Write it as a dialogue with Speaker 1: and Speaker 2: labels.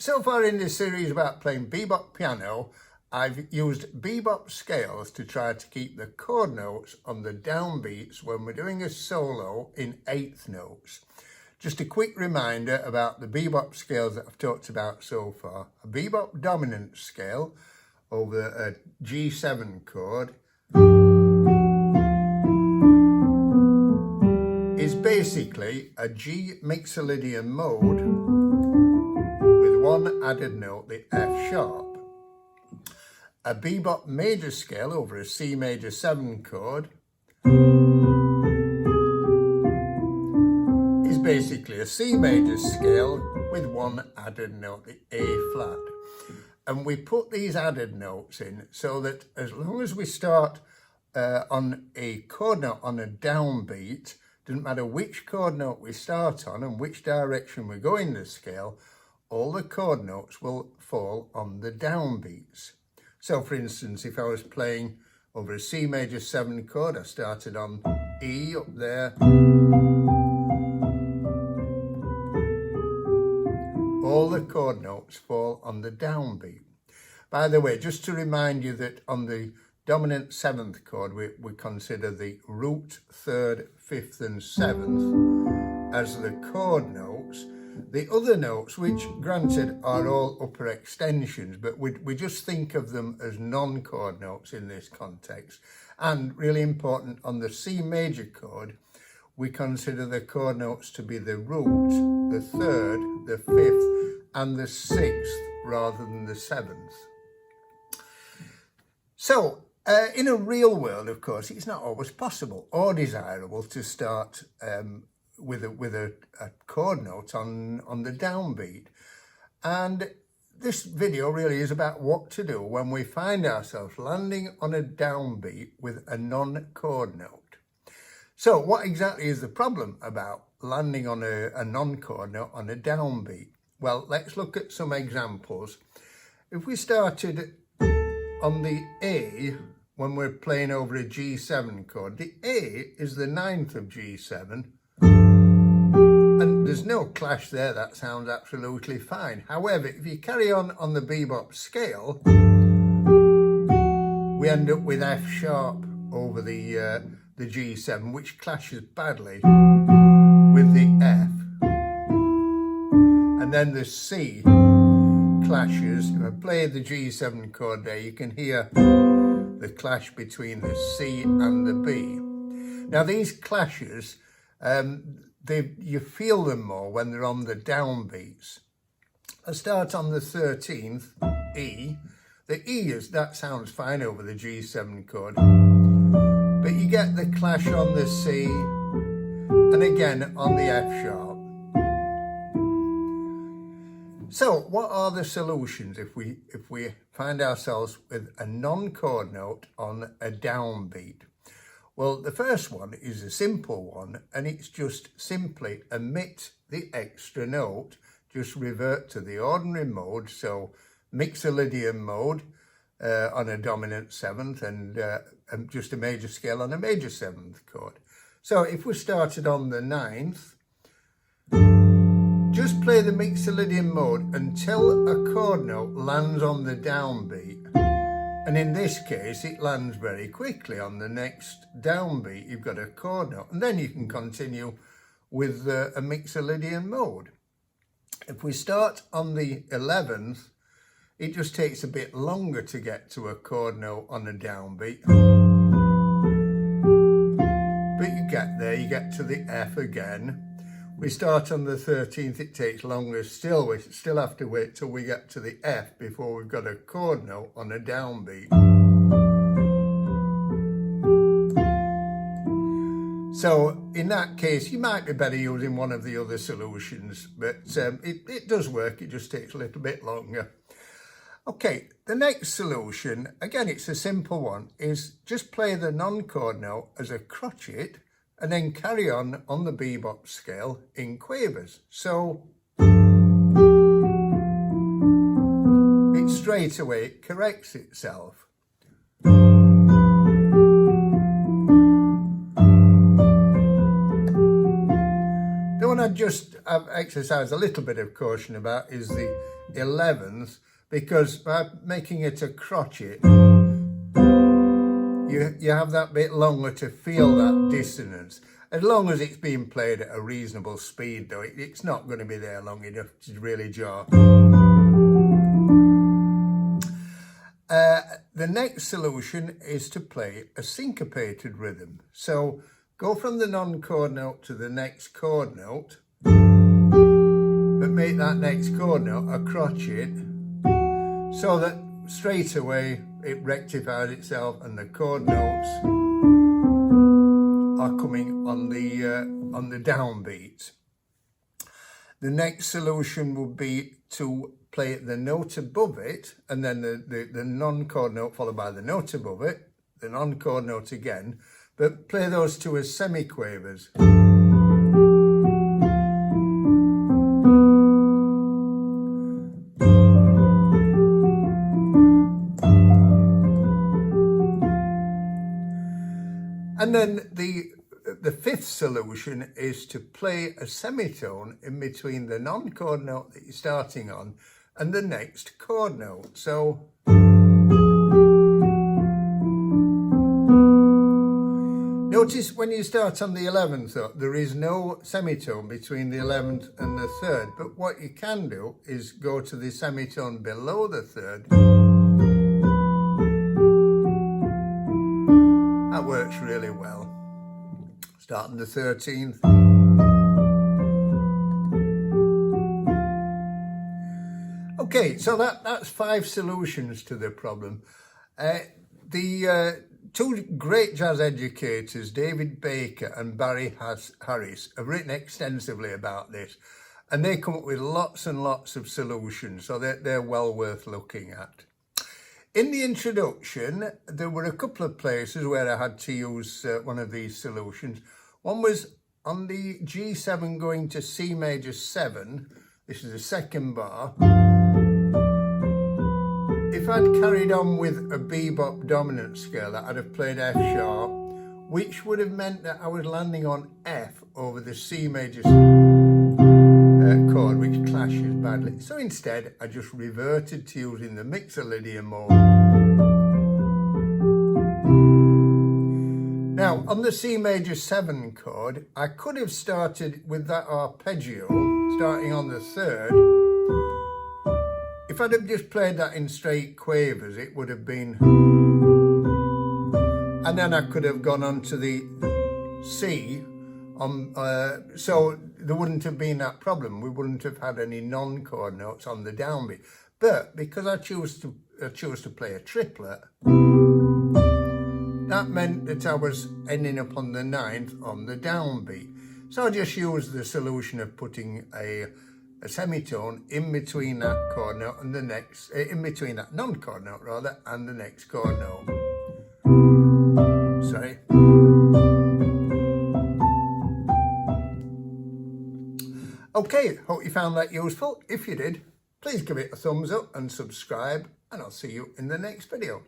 Speaker 1: So far in this series about playing bebop piano, I've used bebop scales to try to keep the chord notes on the downbeats when we're doing a solo in eighth notes. Just a quick reminder about the bebop scales that I've talked about so far. A bebop dominant scale over a G7 chord is basically a G mixolydian mode with one added note, the F sharp. A bebop major scale over a C major 7 chord is basically a C major scale with one added note, the A flat. And we put these added notes in so that as long as we start on a chord note on a downbeat, doesn't matter which chord note we start on and which direction we go in the scale, all the chord notes will fall on the downbeats. So for instance, if I was playing over a C major 7 chord, I started on E up there. All the chord notes fall on the downbeat. By the way, just to remind you that on the dominant 7th chord, we consider the root, 3rd, 5th and 7th as the chord notes. The other notes, which granted are all upper extensions, but we just think of them as non-chord notes in this context. And really important, on the C major chord, we consider the chord notes to be the root, the 3rd, the 5th and the 6th rather than the 7th. So in a real world, of course, it's not always possible or desirable to start with a chord note on the downbeat. And this video really is about what to do when we find ourselves landing on a downbeat with a non-chord note. So what exactly is the problem about landing on a non-chord note on a downbeat? Well, let's look at some examples. If we started on the A when we're playing over a G7 chord, the A is the 9th of G7, and there's no clash there, that sounds absolutely fine. However, if you carry on the bebop scale, we end up with F sharp over the G7, which clashes badly with the F. And then the C clashes. If I play the G7 chord there, you can hear the clash between the C and the B. Now these clashes, you feel them more when they're on the downbeats. I start on the 13th, E. The E that sounds fine over the G7 chord, but you get the clash on the C and again on the F sharp. So what are the solutions if we find ourselves with a non-chord note on a downbeat? Well, the first one is a simple one, and it's just simply omit the extra note, just revert to the ordinary mode, so mixolydian mode on a dominant 7th and just a major scale on a major 7th chord. So if we started on the 9th, just play the mixolydian mode until a chord note lands on the downbeat. And in this case, it lands very quickly on the next downbeat. You've got a chord note, and then you can continue with a mixolydian mode. If we start on the 11th, it just takes a bit longer to get to a chord note on a downbeat. But you get there, you get to the F again. We start on the 13th, it takes longer still. We still have to wait till we get to the F before we've got a chord note on a downbeat. So in that case, you might be better using one of the other solutions, but it does work, it just takes a little bit longer. Okay, the next solution, again, it's a simple one, is just play the non-chord note as a crotchet and then carry on the bebop scale in quavers. So it straight away corrects itself. Then when I I've exercised a little bit of caution about is the 11th, because by making it a crotchet, you have that bit longer to feel that dissonance. As long as it's being played at a reasonable speed, though, it's not going to be there long enough to really jar. The next solution is to play a syncopated rhythm. So go from the non-chord note to the next chord note, but make that next chord note a crotchet, so that straight away it rectifies itself and the chord notes are coming on the downbeat. The next solution would be to play the note above it, and then the non-chord note followed by the note above it, the non-chord note again, but play those two as semiquavers. And then the fifth solution is to play a semitone in between the non-chord note that you're starting on and the next chord note. So notice when you start on the 11th, there is no semitone between the 11th and the 3rd, but what you can do is go to the semitone below the 3rd. That works really well. Start on the 13th. Okay, so that's 5 solutions to the problem. The two great jazz educators, David Baker and Barry Harris, have written extensively about this, and they come up with lots and lots of solutions, so they're well worth looking at. In the introduction, there were a couple of places where I had to use one of these solutions. One was on the G7 going to C major 7. This is the second bar. If I'd carried on with a bebop dominant scale, I'd have played F sharp, which would have meant that I was landing on F over the C major chord, which clashes badly. So instead, I just reverted to using the mixolydian mode. Now, on the C major 7 chord, I could have started with that arpeggio, starting on the 3rd. If I'd have just played that in straight quavers, it would have been... And then I could have gone on to the C, so there wouldn't have been that problem. We wouldn't have had any non-chord notes on the downbeat. But because I chose to play a triplet, that meant that I was ending up on the 9th on the downbeat. So I just used the solution of putting a semitone in between that chord note and the next, in between that non-chord note rather, and the next chord note. Sorry. Okay, hope you found that useful. If you did, please give it a thumbs up and subscribe, and I'll see you in the next video.